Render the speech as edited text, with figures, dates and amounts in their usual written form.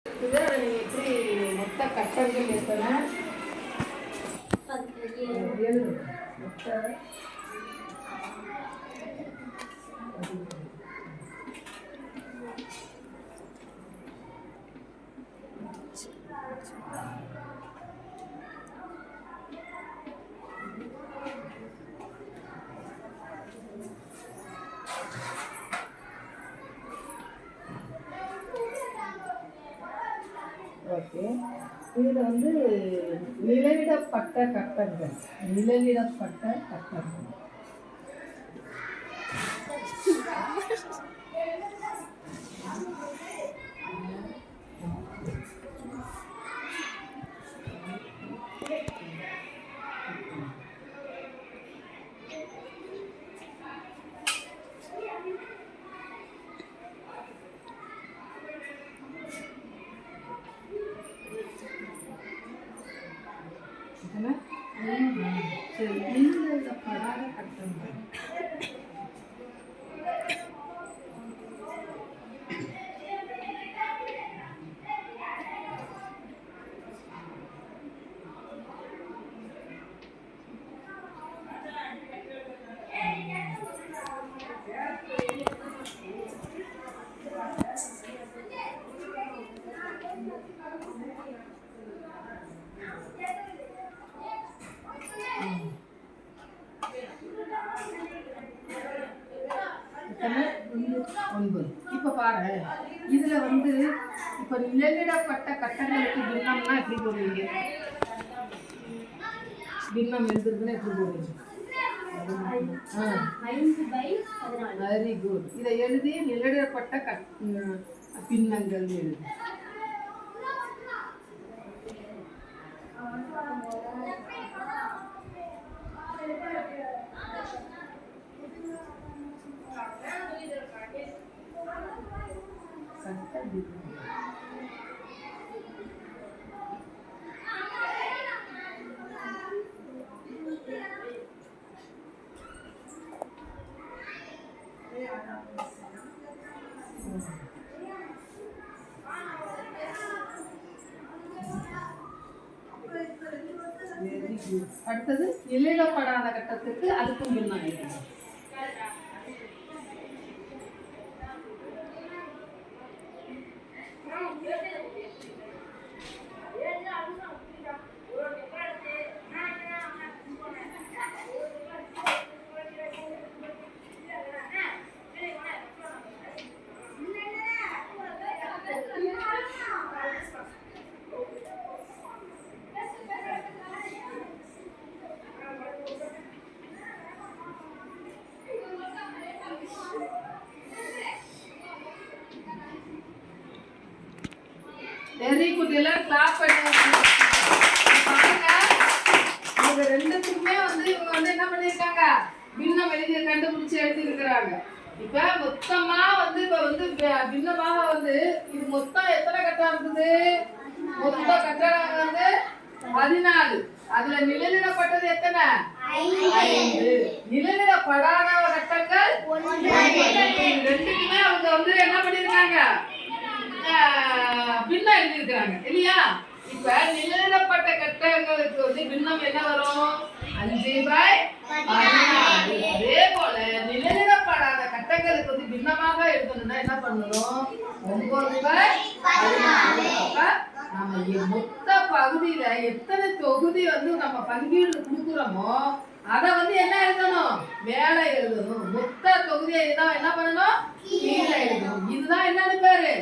எப்படி மொத்த கட்டங்கள் எத்தனை? 7 மொத்த ஓகே. இதில் வந்து நிழலிடப்பட்ட கட்டங்கள் நிழலிடப்படாத கட்டங்கள். இப்ப பாரு, இதுல வந்து இப்ப நிழலிடப்பட்ட கட்டங்களுக்கு பின்னம்னா எப்படி போடுவீங்க? பின்னம் எழுதுறதுன்னா எப்படி போடுவீங்க? Very good. இதை எழுதி நிழலிடப்பட்ட பின்னங்கள் எழுது. அடுத்தது நிழலிடப்படாத கட்டத்துக்கு அதுக்கும் பின்னம் எழுதணும். Very good. எல்லாரும் கிளாப் பண்ணுங்க. பாருங்க, இவங்க ரெண்டுத்துக்குமே வந்து இவங்க வந்து என்ன பண்ணிருக்காங்க? பின்னம் எழுதிய கண்டுபிடிச்சு எழுதியிருக்கிறாங்க. இப்ப மொத்தமா வந்து இப்ப வந்து பின்னமாக வந்து இது மொத்தம் எத்தனை கட்டம் இருக்குது? மொத்த கட்டடம் வந்து 14. அதுல நிழலிடப்பட்டது எத்தனை? 5. நிழலிடப்படாத கட்டங்கள் 9. ரெண்டுக்குமே அவங்க வந்து என்ன பண்ணிருக்காங்க? பின்னம் எழுதியிருக்கிறாங்க இல்லையா? இப்ப நிழலிடப்பட்ட கட்டங்களுக்கு வந்து பின்னம் என்ன வரும்? 5/14. அதே போல நிழலிடப்படாத கட்டங்களுக்கு வந்து பின்னமாக எழுதணும்னா என்ன பண்ணணும்? 9/14. நம்ம மொத்த பகுதியில எத்தனை தொகுதி வந்து நம்ம பங்கீடு கொடுக்குறோமோ அதை வந்து என்ன எழுதணும்? மேலே எழுதணும். மொத்த தொகுதியை என்ன பண்ணணும்? கீழே எழுதணும். இதுதான் என்னன்னு பேரு?